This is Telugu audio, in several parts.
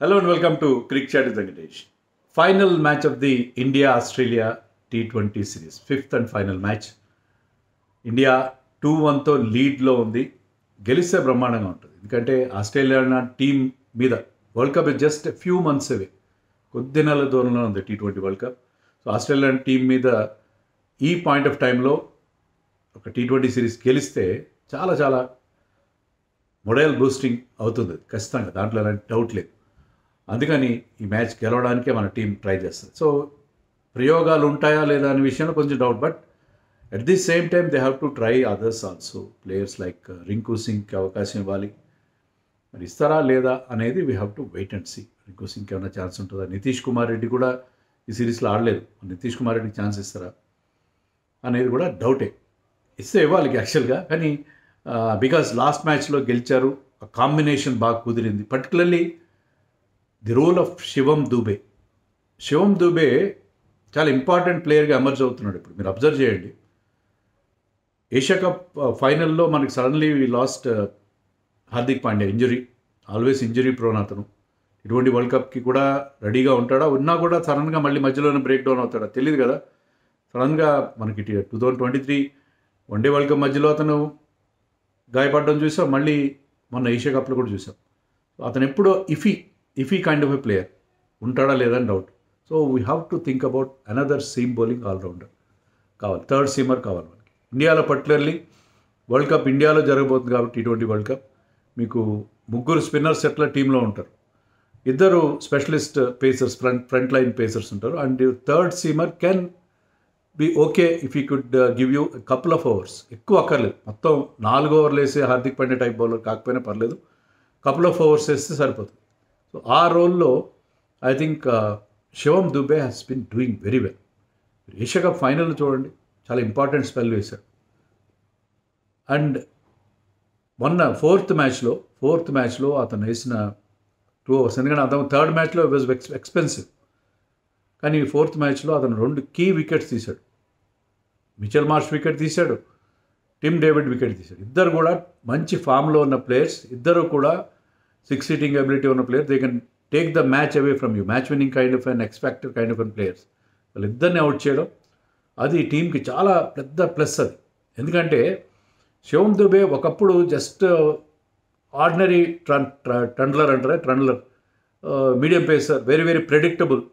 Hello and welcome to Cricket Chat with Venkatesh. Final match of the India-Australia T20 series. Fifth and final match. India 2-1తో లీడ్లో ఉంది. గెలిస్తే బ్రహ్మాండంగా ఉంటుంది. ఎందుకంటే ఆస్ట్రేలియా టీం మీద world cup just few months away, కొద్ది నెలల దూరంలో ఉంది T20 world cup. So Australian team మీద ఈ పాయింట్ ఆఫ్ టైంలో ఒక T20 సిరీస్ గెలిస్తే చాలా చాలా మొరల్ బూస్టింగ్ అవుతుంది ఖచ్చితంగా, దాంట్లో ఎలాంటి డౌట్ లేదు. అందుకని ఈ మ్యాచ్ గెలవడానికే మన టీం ట్రై చేస్తుంది. సో ప్రయోగాలు ఉంటాయా లేదా అనే విషయంలో కొంచెం doubt, but at the same time they have to try others also. Players like Rinku సింగ్కి అవకాశం ఇవ్వాలి, మరి ఇస్తారా లేదా అనేది we have to wait and see. Rinku సింగ్కి ఏమైనా ఛాన్స్ ఉంటుందా? నితీష్ కుమార్ రెడ్డి కూడా ఈ సిరీస్లో ఆడలేదు, నితీష్ కుమార్ రెడ్డికి ఛాన్స్ ఇస్తారా అనేది కూడా డౌటే. ఇస్తే ఇవ్వాలి యాక్చువల్గా, కానీ బికాస్ లాస్ట్ మ్యాచ్లో గెలిచారు, కాంబినేషన్ బాగా కుదిరింది. పర్టికులర్లీ ది రోల్ ఆఫ్ శివం దూబే. శివం దూబే చాలా ఇంపార్టెంట్ ప్లేయర్గా ఎమర్జ్ అవుతున్నాడు. ఇప్పుడు మీరు అబ్జర్వ్ చేయండి, ఏషియా కప్ ఫైనల్లో మనకి suddenly last Hardik Pandya, injury, always injury prone అతను. ఇటువంటి వరల్డ్ కప్కి కూడా రెడీగా ఉంటాడా, ఉన్నా కూడా సడన్గా మళ్ళీ మధ్యలోనే బ్రేక్ డౌన్ అవుతాడా తెలియదు కదా. సడన్గా మనకి 2023 వన్డే వరల్డ్ కప్ మధ్యలో అతను గాయపడడం చూసాం, మళ్ళీ మొన్న ఏషియా కప్లో కూడా చూసాం. అతను ఎప్పుడో iffy kind of a player, ఉంటాడా లేదని doubt. So we have to think about another seam bowling allrounder కావాలి, థర్డ్ సీమర్ కావాలి మనకి ఇండియాలో. పర్టికులర్లీ వరల్డ్ కప్ ఇండియాలో జరగబోతుంది కాబట్టి T20 వరల్డ్ కప్ మీకు ముగ్గురు స్పిన్నర్స్ ఎట్లా టీంలో ఉంటారు, ఇద్దరు specialist pacers, front line pacers ఉంటారు, and third seamer can be okay if you could give you couple of overs. ఎక్కువ అక్కర్లేదు, మొత్తం 4 ఓవర్లు వేసే హార్దిక్ పాండ్యా టైప్ బౌలర్ కాకపోయినా పర్లేదు, కపుల్ ఆఫ్ ఓవర్స్ వేస్తే సరిపోతుంది. సో ఆ రోల్లో I think Shivam Dube has been doing very well. Asia cup final చూడండి, చాలా ఇంపార్టెంట్ స్పెల్ వేశాడు. అండ్ మొన్న ఫోర్త్ మ్యాచ్లో అతను వేసిన 2 ఓవర్స్, ఎందుకంటే అతను థర్డ్ మ్యాచ్లో వాజ్ ఎక్స్పెన్సివ్, కానీ ఫోర్త్ మ్యాచ్లో అతను 2 కీ వికెట్స్ తీశాడు. మిచెల్ మార్ష్ వికెట్ తీశాడు, టిమ్ డేవిడ్ వికెట్ తీశాడు. ఇద్దరు కూడా మంచి ఫామ్లో ఉన్న ప్లేయర్స్, ఇద్దరు కూడా 6 hitting ఎబిలిటీ ఉన్న player. They can take the match away from you, match winning kind of and expected kind of an players. వాళ్ళిద్దరిని అవుట్ చేయడం అది టీంకి చాలా పెద్ద ప్లస్ అది. ఎందుకంటే శివం దుబే ఒకప్పుడు just ordinary trundler medium pacer, very very predictable,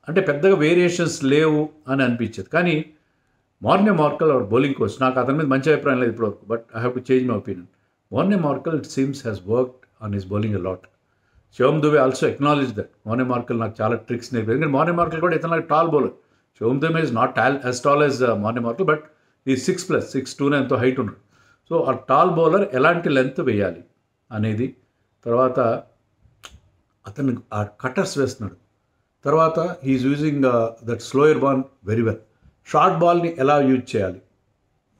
అంటే పెద్దగా వేరియేషన్స్ లేవు అని అనిపించేది. కానీ Morne Morkel our bowling coach, నాకు అతని మీద మంచి అభిప్రాయం లేదు ఇప్పటివరకు, but I have to change my opinion. Morne Morkel it seems has worked on his bowling a lot. Shivam Dube also acknowledge that Morne Morkel నాకు చాలా ట్రిక్స్ నేర్పారు. ఎందుకంటే మార్నే మార్కల్ కూడా ఇతను tall bowler. Shivam Dube is not as tall as Morne Morkel, but ఈ 6+6'2" ఎంతో హైట్ ఉన్నాడు. సో ఆ టాల్ బౌలర్ ఎలాంటి లెంత్ వేయాలి అనేది, తర్వాత అతను ఆ కటర్స్ వేస్తున్నాడు, తర్వాత he's using that slower ball very well. Short బాల్ని ఎలా యూజ్ చేయాలి,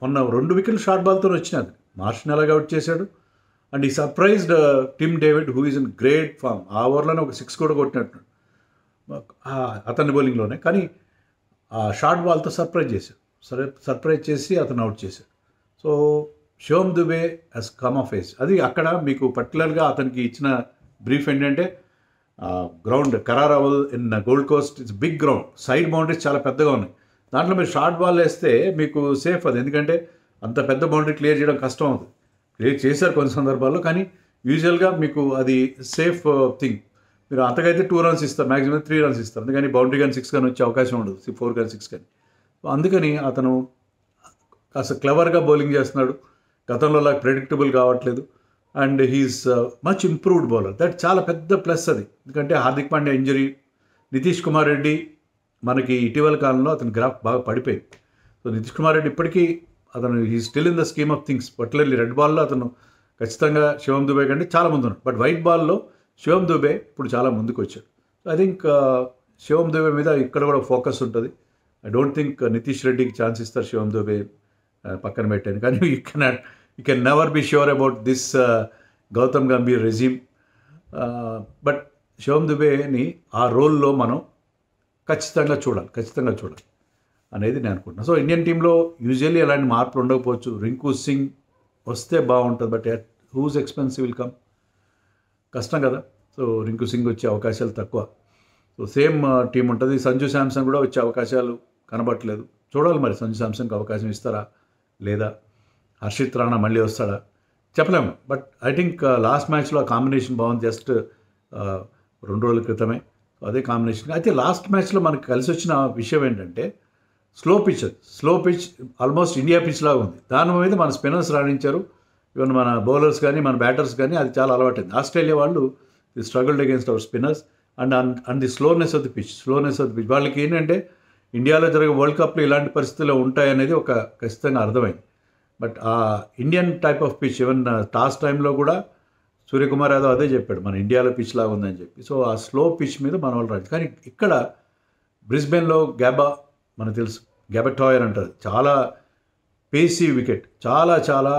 మొన్న 2 వికెట్లు షార్ట్ బాల్తో వచ్చినది, మార్ష్ని ఎలాగ అవుట్ చేశాడు. And he surprised Tim David who is in great form. ఆ ఓవర్లోనే ఒక 6 కూడా కొట్టినట్టు అతని బౌలింగ్లోనే, కానీ ఆ షార్ట్ బాల్తో సర్ప్రైజ్ చేసి అతను అవుట్ చేశాడు. So Shivam Dube he's come of age. అది అక్కడ మీకు పర్టికులర్గా అతనికి ఇచ్చిన బ్రీఫ్ ఏంటంటే, ground Carrara Oval in Gold Coast it's big ground, side boundaries చాలా పెద్దగా ఉన్నాయి, దాంట్లో మీరు షార్ట్ బాల్ వేస్తే మీకు సేఫ్ అది. ఎందుకంటే అంత పెద్ద బౌండరీ క్లియర్ చేయడం కష్టం అవుతుంది. క్లియర్ చేశారు కొన్ని సందర్భాల్లో, కానీ యూజువల్గా మీకు అది సేఫ్ థింగ్. మీరు అంతకైతే 2 runs ఇస్తారు, మ్యాక్సిమం 3 runs ఇస్తారు, అందుకని బౌండరీ కానీ 6 కానీ వచ్చే అవకాశం ఉండదు, 4 కానీ 6 కానీ. అందుకని అతను కాస్త క్లవర్గా బౌలింగ్ చేస్తున్నాడు, గతంలో లాగా ప్రెడిక్టబుల్ కావట్లేదు, and he's much improved bowler. That చాలా పెద్ద ప్లస్ అది. ఎందుకంటే హార్దిక్ పాండ్యా ఇంజరీ, నితీష్ కుమార్ రెడ్డి మనకి ఇటీవల కాలంలో అతని గ్రాఫ్ బాగా పడిపోయింది. సో నితీష్ కుమార్ రెడ్డి ఇప్పటికీ అతను he still in the scheme of things. Particularly red బాల్లో అతను ఖచ్చితంగా శివం దుబే కంటే చాలా ముందు ఉన్నాడు, బట్ వైట్ బాల్లో శివం దుబే ఇప్పుడు చాలా ముందుకు వచ్చాడు. So I think Shivam Dube మీద ఇక్కడ కూడా ఫోకస్ ఉంటుంది. ఐ డోంట్ థింక్ నితీష్ రెడ్డికి ఛాన్స్ ఇస్తారు శివం దుబే పక్కన పెట్టాను, కానీ you can never be sure about this Gautam Gambhir regime. But Shivam దుబేని ఆ రోల్లో మనం ఖచ్చితంగా చూడాలి అనేది నేను అనుకుంటున్నాను. సో ఇండియన్ టీంలో యూజువల్లీ అలాంటి మార్పులు ఉండకపోవచ్చు. రింకు సింగ్ వస్తే బాగుంటుంది, but who's expensive will come, కష్టం కదా. సో సో రింకు సింగ్ వచ్చే అవకాశాలు తక్కువ. సో సేమ్ టీం ఉంటుంది. సంజు శాంసన్ కూడా వచ్చే అవకాశాలు కనబట్టలేదు. చూడాలి మరి సంజు శాంసన్కి అవకాశం ఇస్తారా లేదా, హర్షిత్ రాణా మళ్ళీ వస్తాడా చెప్పలేము. బట్ ఐ థింక్ లాస్ట్ మ్యాచ్లో ఆ కాంబినేషన్ బాగుంది. జస్ట్ 2 రోజుల క్రితమే అదే కాంబినేషన్. అయితే లాస్ట్ మ్యాచ్లో మనకు కలిసి వచ్చిన విషయం ఏంటంటే slow pitch almost India pitch లాగా ఉంది. దాని మీద మన స్పిన్నర్స్ రాణించారు. ఈవెన్ మన బౌలర్స్ కానీ మన బ్యాటర్స్ కానీ అది చాలా అలవాటైంది. ఆస్ట్రేలియా వాళ్ళు the struggled against our spinners and the slowness of the pitch. వాళ్ళకి ఏంటంటే ఇండియాలో జరిగే వరల్డ్ కప్లో ఇలాంటి పరిస్థితులు ఉంటాయనేది ఒక ఖచ్చితంగా అర్థమైంది. బట్ ఆ Indian type of pitch even toss టైంలో కూడా సూర్యకుమార్ యాదవ్ అదే చెప్పాడు, మన ఇండియాలో పిచ్ లాగా ఉందని చెప్పి. సో ఆ స్లో పిచ్ మీద మన వాళ్ళు రాదు. కానీ ఇక్కడ బ్రిస్బెన్లో మనకు తెలుసు గ్యాబటాయర్ అంటారు, చాలా పేసీ వికెట్, చాలా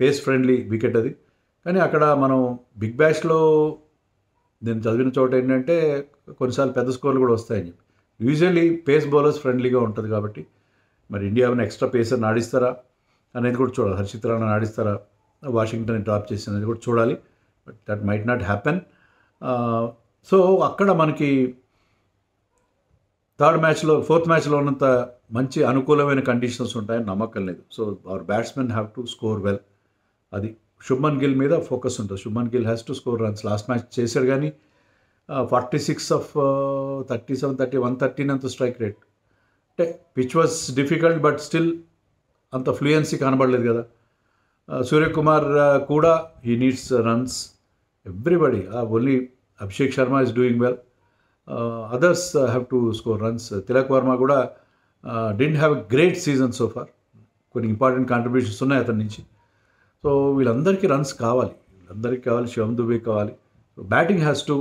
పేస్ ఫ్రెండ్లీ వికెట్ అది. కానీ అక్కడ మనం బిగ్ బ్యాష్లో నేను చదివిన చోట ఏంటంటే కొన్నిసార్లు పెద్ద స్కోర్లు కూడా వస్తాయని చెప్పి. యూజువల్లీ పేస్ బౌలర్స్ ఫ్రెండ్లీగా ఉంటుంది కాబట్టి మరి ఇండియా ఏమైనా ఎక్స్ట్రా పేసర్ ఆడిస్తారా అనేది కూడా చూడాలి. హర్షిత్ రాణా ఆడిస్తారా, వాషింగ్టన్ డ్రాప్ చేసినది కూడా చూడాలి. But that might not happen. So అక్కడ మనకి ఫోర్త్ మ్యాచ్లో ఉన్నంత మంచి అనుకూలమైన కండిషన్స్ ఉంటాయని నమ్మకం లేదు. So our batsmen have to score well. అది శుభ్మన్ గిల్ మీద ఫోకస్ ఉంటుంది. Shubman Gill has to score runs. Last match చేశాడు కానీ 46 ఆఫ్ 37, 113 అంత స్ట్రైక్ రేట్. అంటే pitch was difficult but still అంత ఫ్లూయెన్సీ కనబడలేదు కదా. సూర్యకుమార్ కూడా he needs runs. Everybody, only Abhishek Sharma is doing well. Others have to score runs. Tilak Varma కూడా didn't have a great season so far. కొన్ని ఇంపార్టెంట్ కాంట్రిబ్యూషన్స్ ఉన్నాయి అతని నుంచి. సో వీళ్ళందరికీ రన్స్ కావాలి, శివం దుబే కావాలి. So batting has to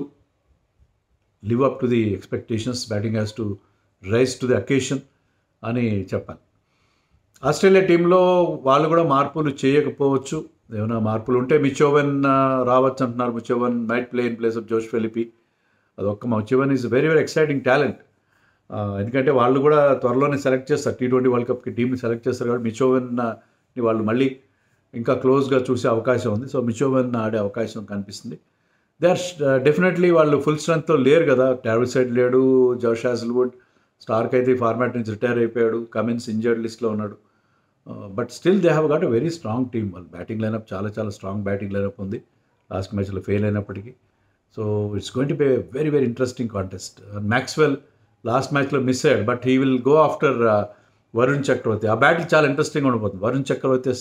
live up to the expectations, batting has to rise to the occasion అని చెప్పాలి. ఆస్ట్రేలియా టీంలో వాళ్ళు కూడా మార్పులు చేయకపోవచ్చు. ఏమైనా మార్పులు ఉంటే మిచోవెన్ రావచ్చు అంటున్నారు. Mitch Owen might play in place of Josh Philippe. Mitch Owen is very exciting talent. ఎందుకంటే వాళ్ళు కూడా త్వరలోనే సెలెక్ట్ చేస్తారు, T20 వరల్డ్ కప్కి టీంని సెలెక్ట్ చేస్తారు. కాబట్టి మిచోవెన్ని వాళ్ళు మళ్ళీ ఇంకా క్లోజ్గా చూసే అవకాశం ఉంది. సో మిచోవెన్ ఆడే అవకాశం కనిపిస్తుంది. దే ఆర్ డెఫినెట్లీ వాళ్ళు ఫుల్ స్ట్రెంగ్త్తో లేరు కదా. ట్రావిస్ హెడ్ లేడు, జోష్ హాజల్వుడ్, స్టార్క్ అయితే ఈ ఫార్మాట్ నుంచి రిటైర్ అయిపోయాడు, కమిన్స్ ఇంజర్డ్ లిస్ట్లో ఉన్నాడు. But still they have got a very strong team. వాళ్ళు బ్యాటింగ్ లైనప్ చాలా స్ట్రాంగ్ బ్యాటింగ్ లైనప్ ఉంది. లాస్ట్ మ్యాచ్లో ఫెయిల్ అయినప్పటికీ. So it's going to be very interesting contest. Maxwell last మ్యాచ్లో మిస్ అయ్యాడు, but he will go after Varun Chakravarthy. ఆ బ్యాటిల్ చాలా ఇంట్రెస్టింగ్గా ఉండిపోతుంది. వరుణ్ చక్రవర్తి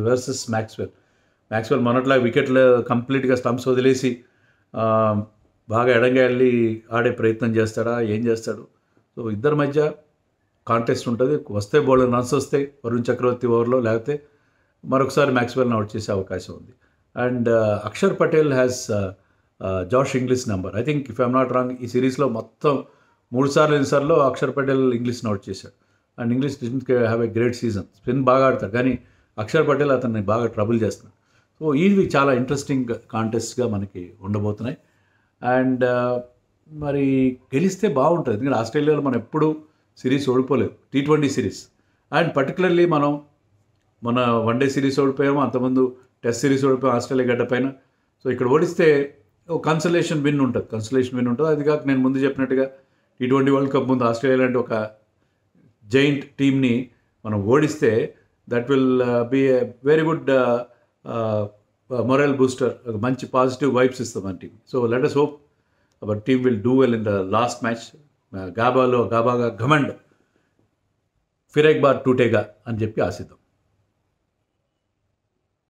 వర్సెస్ మ్యాక్స్వెల్ మొన్నట్లా వికెట్లు కంప్లీట్గా స్టంప్స్ వదిలేసి బాగా ఎడంగా వెళ్ళి ఆడే ప్రయత్నం చేస్తాడా, ఏం చేస్తాడు. సో ఇద్దరి మధ్య కాంటెస్ట్ ఉంటుంది. వస్తే బౌలర్ రన్స్ వస్తే వరుణ్ చక్రవర్తి ఓవర్లో, లేకపోతే మరొకసారి మ్యాక్స్వెల్ని అవుట్ చేసే అవకాశం ఉంది. And Axar Patel has Josh Inglis number. I think if I'm not wrong ఈ సిరీస్లో మొత్తం 3 సార్లు అక్షర్ పటేల్ ఇంగ్లీష్ని అవుట్ చేశాడు. And Inglis didn't have a great season. Spin బాగా ఆడతాడు కానీ అక్షర్ పటేల్ అతన్ని బాగా ట్రబుల్ చేస్తున్నాడు. సో ఇవి చాలా ఇంట్రెస్టింగ్ కాంటెస్ట్గా మనకి ఉండబోతున్నాయి. అండ్ మరి గెలిస్తే బాగుంటుంది. ఎందుకంటే ఆస్ట్రేలియాలో మనం ఎప్పుడు సిరీస్ ఓడిపోలేదు, T20 సిరీస్. అండ్ పర్టికులర్లీ మనం మన వన్డే సిరీస్ ఓడిపోయాము, అంతకుముందు టెస్ట్ సిరీస్ ఓడిపోయాము ఆస్ట్రేలియా గడ్డ పైన. సో ఇక్కడ ఓడిస్తే కన్సలేషన్ విన్ ఉంటుంది. అది కాక నేను ముందు చెప్పినట్టుగా T20 వరల్డ్ కప్ ముందు ఆస్ట్రేలియా లాంటి ఒక జైంట్ టీమ్ని మనం ఓడిస్తే that will be a very good morale booster. మంచి పాజిటివ్ వైబ్స్ ఇస్తాం మన team. So let us hope our team will do well in the last match. గాబాగా ఘమండ్ Phir ఎక్ బార్ టూటేగా అని చెప్పి ఆశిద్దాం.